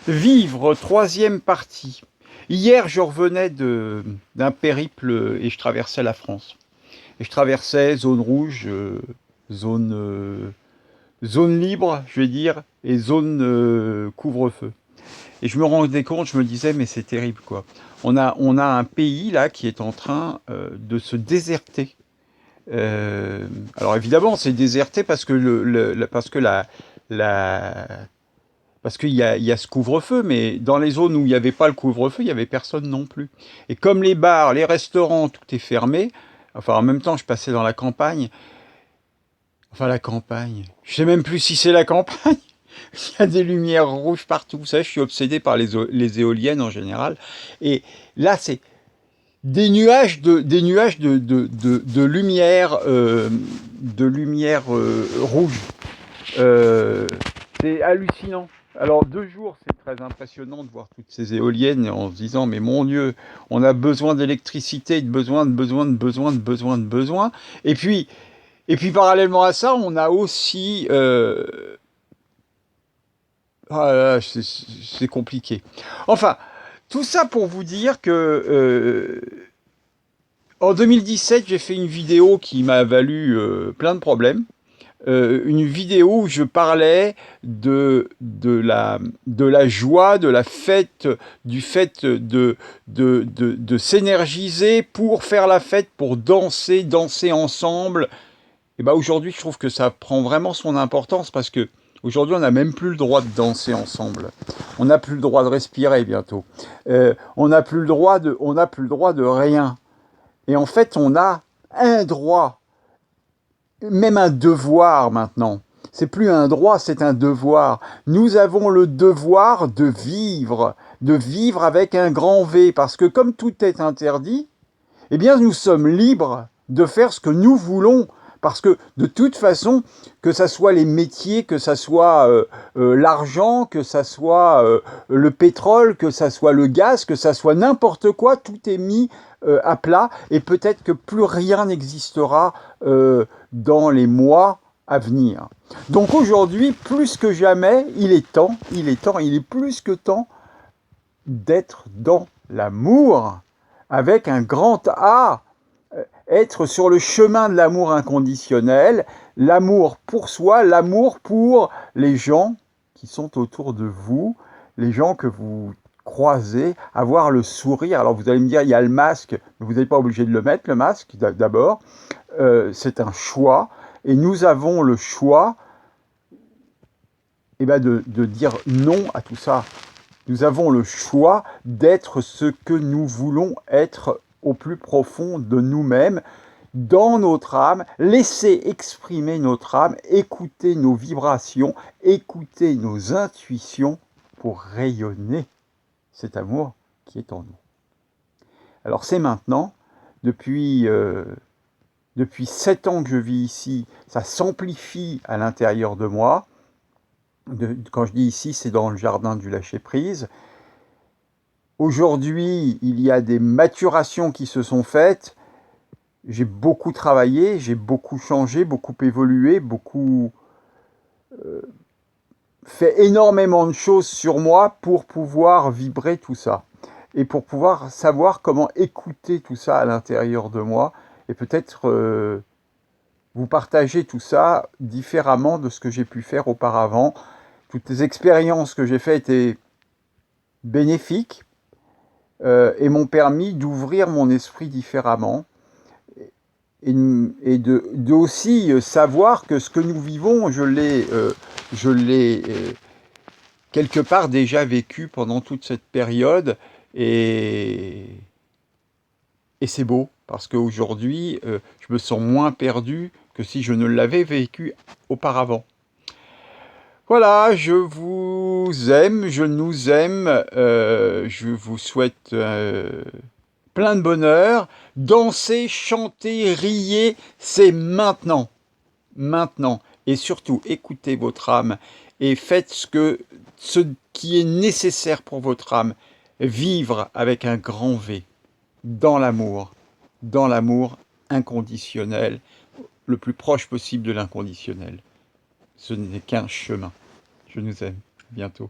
Vivre, troisième partie. Hier, je revenais d'un périple et je traversais la France. Et je traversais zone rouge, zone, zone libre, je vais dire, et zone couvre-feu. Et je me rendais compte, je me disais, mais c'est terrible, quoi. On a un pays, là, qui est en train de se déserter. Alors évidemment, c'est déserté parce que, parce que la, parce qu'il y a ce couvre-feu, mais dans les zones où il n'y avait pas le couvre-feu, il n'y avait personne non plus. Et comme les bars, les restaurants, tout est fermé, enfin en même temps je passais dans la campagne, enfin la campagne, je sais même plus si c'est la campagne, il y a des lumières rouges partout, vous savez, je suis obsédé par les éoliennes en général, et là c'est des nuages de lumière, rouge. Euh, c'est hallucinant. Alors, 2 jours, c'est très impressionnant de voir toutes ces éoliennes en se disant, mais mon Dieu, on a besoin d'électricité, de besoin. Et puis, parallèlement à ça, on a aussi... ah là là, c'est compliqué. Enfin, tout ça pour vous dire que... en 2017, j'ai fait une vidéo qui m'a valu plein de problèmes. Une vidéo où je parlais de la joie, de la fête, du fait de s'énergiser pour faire la fête, pour danser ensemble. Et ben aujourd'hui, je trouve que ça prend vraiment son importance parce que aujourd'hui, on n'a même plus le droit de danser ensemble. On n'a plus le droit de respirer bientôt. On n'a plus le droit de rien. Et en fait, on a un droit, même un devoir maintenant. C'est plus un droit, c'est un devoir. Nous avons le devoir de vivre avec un grand V, parce que comme tout est interdit, eh bien nous sommes libres de faire ce que nous voulons. Parce que de toute façon, que ça soit les métiers, que ça soit l'argent, que ça soit le pétrole, que ça soit le gaz, que ça soit n'importe quoi, tout est mis à plat et peut-être que plus rien n'existera dans les mois à venir. Donc aujourd'hui, plus que jamais, il est plus que temps d'être dans l'amour avec un grand A, être sur le chemin de l'amour inconditionnel, l'amour pour soi, l'amour pour les gens qui sont autour de vous, les gens que vous croisez, avoir le sourire. Alors vous allez me dire, il y a le masque, mais vous n'êtes pas obligé de le mettre, le masque, d'abord. C'est un choix, et nous avons le choix de dire non à tout ça. Nous avons le choix d'être ce que nous voulons être au plus profond de nous-mêmes, dans notre âme, laisser exprimer notre âme, écouter nos vibrations, écouter nos intuitions pour rayonner cet amour qui est en nous. Alors c'est maintenant, depuis 7 ans que je vis ici, ça s'amplifie à l'intérieur de moi. Quand je dis ici, c'est dans le jardin du lâcher-prise. Aujourd'hui, il y a des maturations qui se sont faites. J'ai beaucoup travaillé, j'ai beaucoup changé, beaucoup évolué, beaucoup fait énormément de choses sur moi pour pouvoir vibrer tout ça. Et pour pouvoir savoir comment écouter tout ça à l'intérieur de moi. Et peut-être vous partager tout ça différemment de ce que j'ai pu faire auparavant. Toutes les expériences que j'ai faites étaient bénéfiques et m'ont permis d'ouvrir mon esprit différemment et de aussi savoir que ce que nous vivons, je l'ai quelque part déjà vécu pendant toute cette période et, et c'est beau parce qu'aujourd'hui, je me sens moins perdu que si je ne l'avais vécu auparavant. Voilà, je vous aime, je nous aime, je vous souhaite plein de bonheur. Dansez, chantez, riez, c'est maintenant. Maintenant. Et surtout, écoutez votre âme et faites ce qui est nécessaire pour votre âme. Vivre avec un grand V, dans l'amour inconditionnel, le plus proche possible de l'inconditionnel. Ce n'est qu'un chemin. Je nous aime. À bientôt.